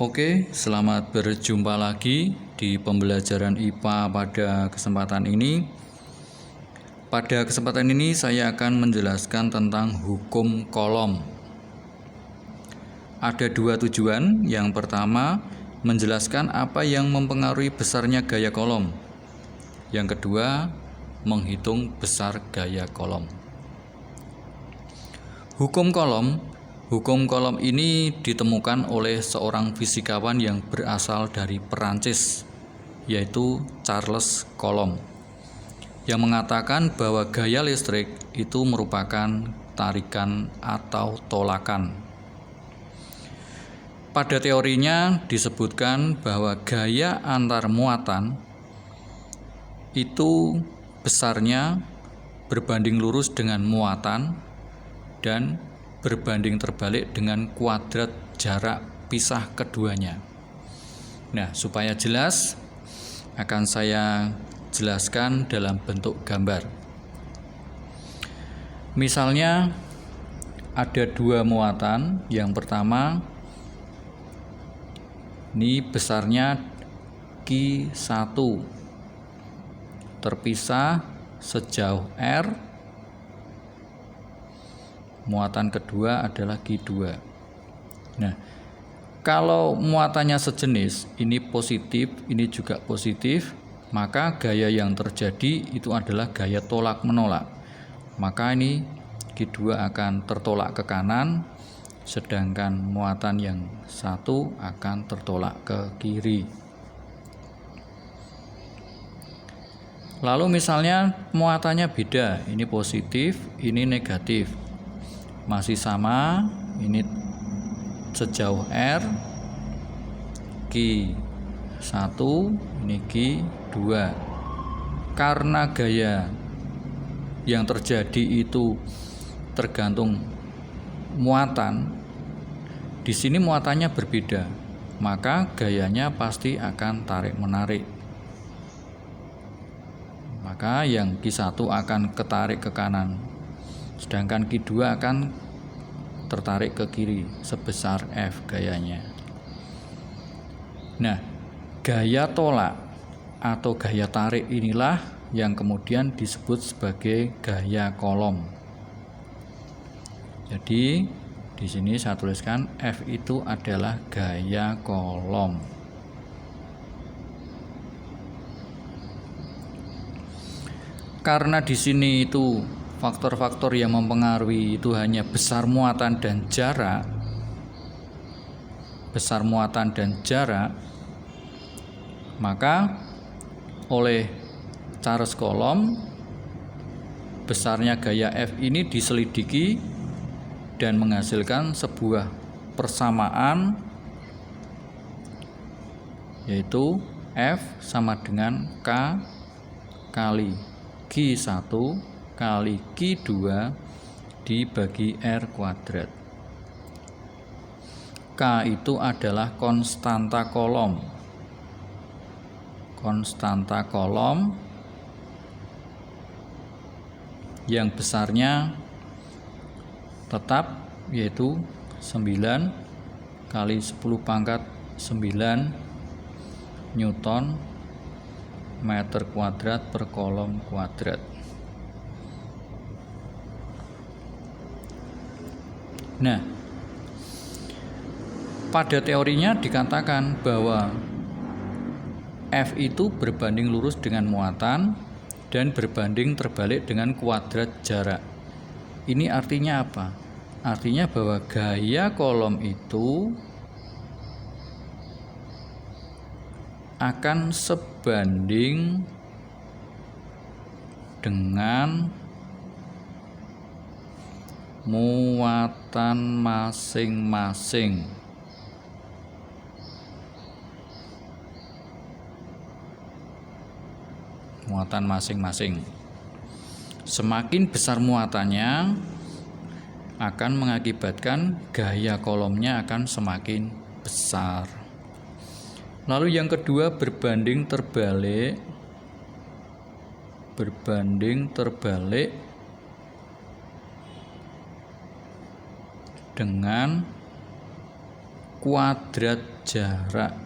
Oke, selamat berjumpa lagi di pembelajaran IPA pada kesempatan ini. Pada kesempatan ini saya akan menjelaskan tentang hukum kolom. Ada dua tujuan. Yang pertama, menjelaskan apa yang mempengaruhi besarnya gaya kolom. Yang kedua, menghitung besar gaya kolom. Hukum kolom ini ditemukan oleh seorang fisikawan yang berasal dari Perancis, yaitu Charles Coulomb, yang mengatakan bahwa gaya listrik itu merupakan tarikan atau tolakan. Pada teorinya disebutkan bahwa gaya antar muatan itu besarnya berbanding lurus dengan muatan dan berbanding terbalik dengan kuadrat jarak pisah keduanya. Nah, supaya jelas akan saya jelaskan dalam bentuk gambar. Misalnya ada dua muatan. Yang pertama ini besarnya Q1 terpisah sejauh R. Muatan kedua adalah Q2. Nah, kalau muatannya sejenis, ini positif, ini juga positif, maka gaya yang terjadi itu adalah gaya tolak-menolak. Maka ini Q2 akan tertolak ke kanan, sedangkan muatan yang satu akan tertolak ke kiri. Lalu misalnya muatannya beda, ini positif, ini negatif. Masih sama, ini sejauh R, Q1, ini Q2. Karena gaya yang terjadi itu tergantung muatan, di sini muatannya berbeda, maka gayanya pasti akan tarik-menarik. Maka yang Q1 akan ketarik ke kanan, sedangkan Q2 akan tertarik ke kiri sebesar F gayanya. Nah, gaya tolak atau gaya tarik inilah yang kemudian disebut sebagai gaya kolom. Jadi di sini saya tuliskan F itu adalah gaya kolom. Karena di sini itu faktor-faktor yang mempengaruhi itu hanya besar muatan dan jarak. Besar muatan dan jarak, maka oleh Charles Coulomb besarnya gaya F ini diselidiki dan menghasilkan sebuah persamaan, yaitu F sama dengan K kali Q1 kali Q2 dibagi R kuadrat. K itu adalah konstanta kolom. Konstanta kolom yang besarnya tetap, yaitu 9 kali 10 pangkat 9 Newton meter kuadrat per kolom kuadrat. Nah, pada teorinya dikatakan bahwa F itu berbanding lurus dengan muatan dan berbanding terbalik dengan kuadrat jarak. Ini artinya apa? Artinya bahwa gaya kolom itu akan sebanding dengan muatan masing-masing. Muatan masing-masing. Semakin besar muatannya akan mengakibatkan gaya kolomnya akan semakin besar. Lalu yang kedua, berbanding terbalik. Berbanding terbalik dengan kuadrat jarak.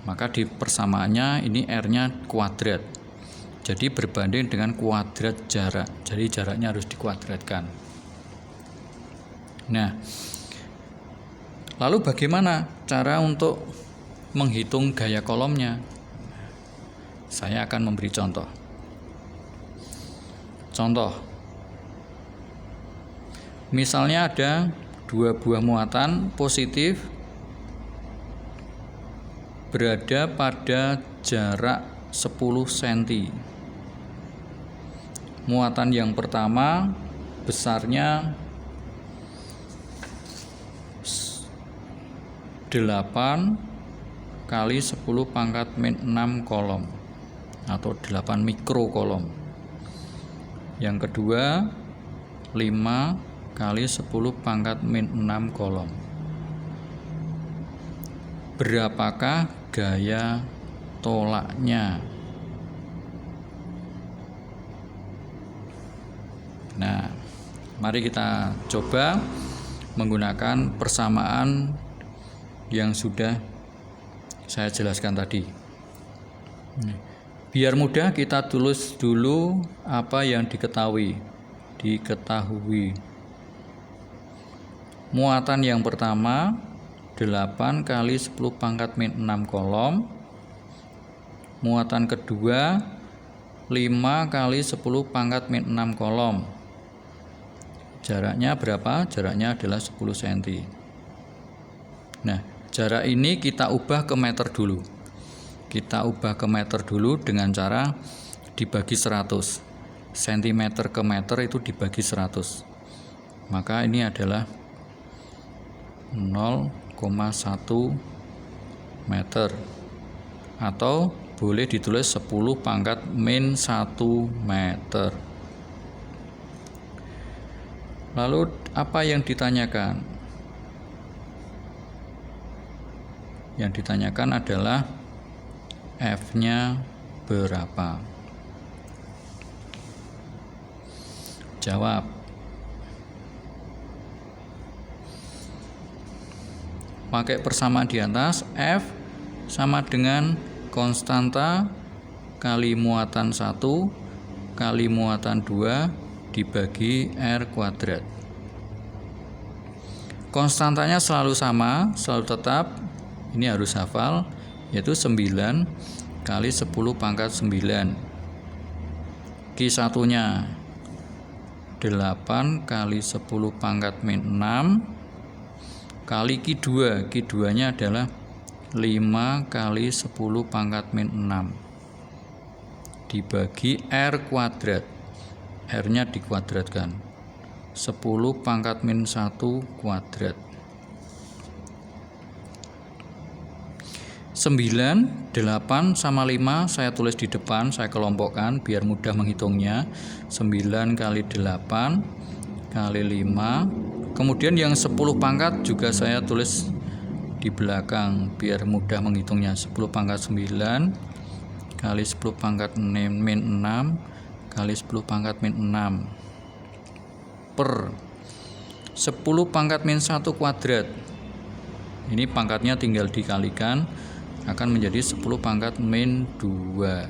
Maka di persamaannya ini R-nya kuadrat. Jadi berbanding dengan kuadrat jarak. Jadi jaraknya harus dikuadratkan. Nah, lalu bagaimana cara untuk menghitung gaya kolomnya? Saya akan memberi contoh. Misalnya ada 2 buah muatan positif berada pada jarak 10 cm. Muatan yang pertama besarnya 8 kali 10 pangkat min 6 kolom atau 8 mikrokolom. Yang kedua 5 kali 10 pangkat min 6 kolom. Berapakah gaya tolaknya? Nah, mari kita coba menggunakan persamaan yang sudah saya jelaskan tadi. Biar mudah kita tulis dulu apa yang diketahui. Muatan yang pertama 8 kali 10 pangkat min 6 kolom. Muatan kedua 5 kali 10 pangkat min 6 kolom. Jaraknya berapa? Jaraknya adalah 10 cm. Nah, jarak ini kita ubah ke meter dulu. Kita ubah ke meter dulu dengan cara dibagi 100. Cm ke meter itu dibagi 100. Maka ini adalah 0,1 meter. Atau boleh ditulis 10 pangkat min 1 meter. Lalu apa yang ditanyakan? Yang ditanyakan adalah F-nya berapa? Jawab. Pakai persamaan di atas, F sama dengan konstanta kali muatan 1 kali muatan 2 dibagi R kuadrat. Konstantanya selalu sama, selalu tetap. Ini harus hafal, yaitu 9 kali 10 pangkat 9. Q1-nya 8 kali 10 pangkat min 6 kali Q2. Q2-nya adalah 5 kali 10 pangkat min 6 dibagi R kuadrat. R-nya dikuadratkan. 10 pangkat min 1 kuadrat. 9, 8 sama 5 saya tulis di depan, saya kelompokkan biar mudah menghitungnya. 9 kali 8 kali 5. Kemudian yang 10 pangkat juga saya tulis di belakang biar mudah menghitungnya. 10 pangkat 9 kali 10 pangkat min 6 kali 10 pangkat min 6 per 10 pangkat min 1 kuadrat. Ini pangkatnya tinggal dikalikan, akan menjadi 10 pangkat min 2.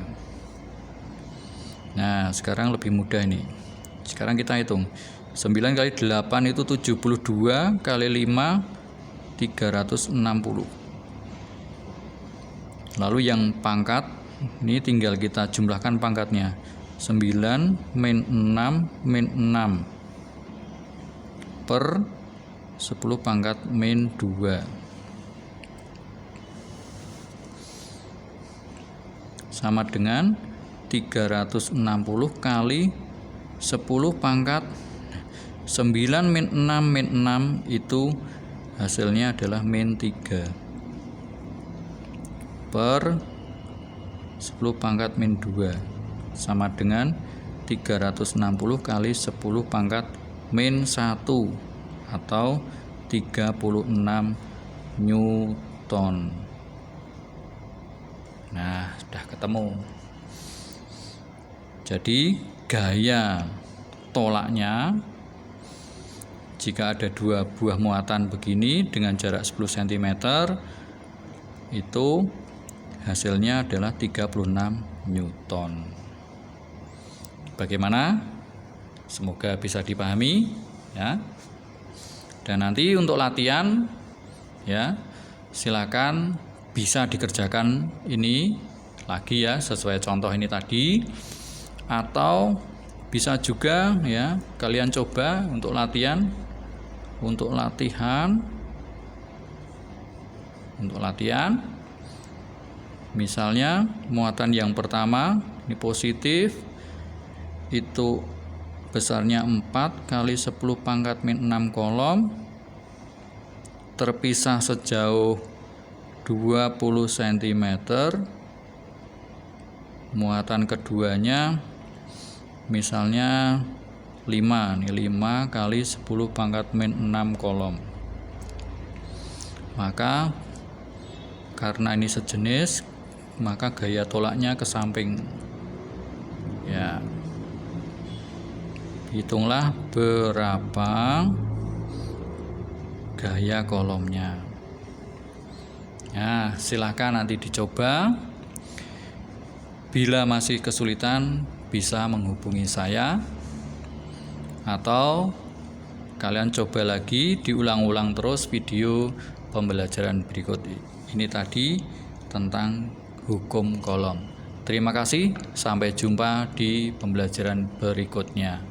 Nah, sekarang lebih mudah ini. Sekarang kita hitung. 9 kali 8 itu 72 kali 5 360. Lalu yang pangkat ini tinggal kita jumlahkan pangkatnya. 9 min 6 min 6 per 10 pangkat min 2 sama dengan 360 kali 10 pangkat 9 min 6 min 6 itu hasilnya adalah min 3 per 10 pangkat min 2 sama dengan 360 kali 10 pangkat min 1 atau 36 Newton. Nah, sudah ketemu. Jadi gaya tolaknya. Jika ada dua buah muatan begini dengan jarak 10 cm, itu hasilnya adalah 36 Newton. Bagaimana? Semoga bisa dipahami ya. Dan nanti untuk latihan ya, silakan bisa dikerjakan ini lagi ya sesuai contoh ini tadi, atau bisa juga ya kalian coba untuk latihan misalnya muatan yang pertama ini positif, itu besarnya 4 kali 10⁻⁶ kolom, terpisah sejauh 20 cm. Muatan keduanya misalnya 5 kali 10⁻⁶ kolom. Maka karena ini sejenis, maka gaya tolaknya ke samping ya. Hitunglah berapa gaya kolomnya ya. Silahkan nanti dicoba. Bila masih kesulitan bisa menghubungi saya, atau kalian coba lagi diulang-ulang terus video pembelajaran berikut ini tadi tentang hukum kolom. Terima kasih, sampai jumpa di pembelajaran berikutnya.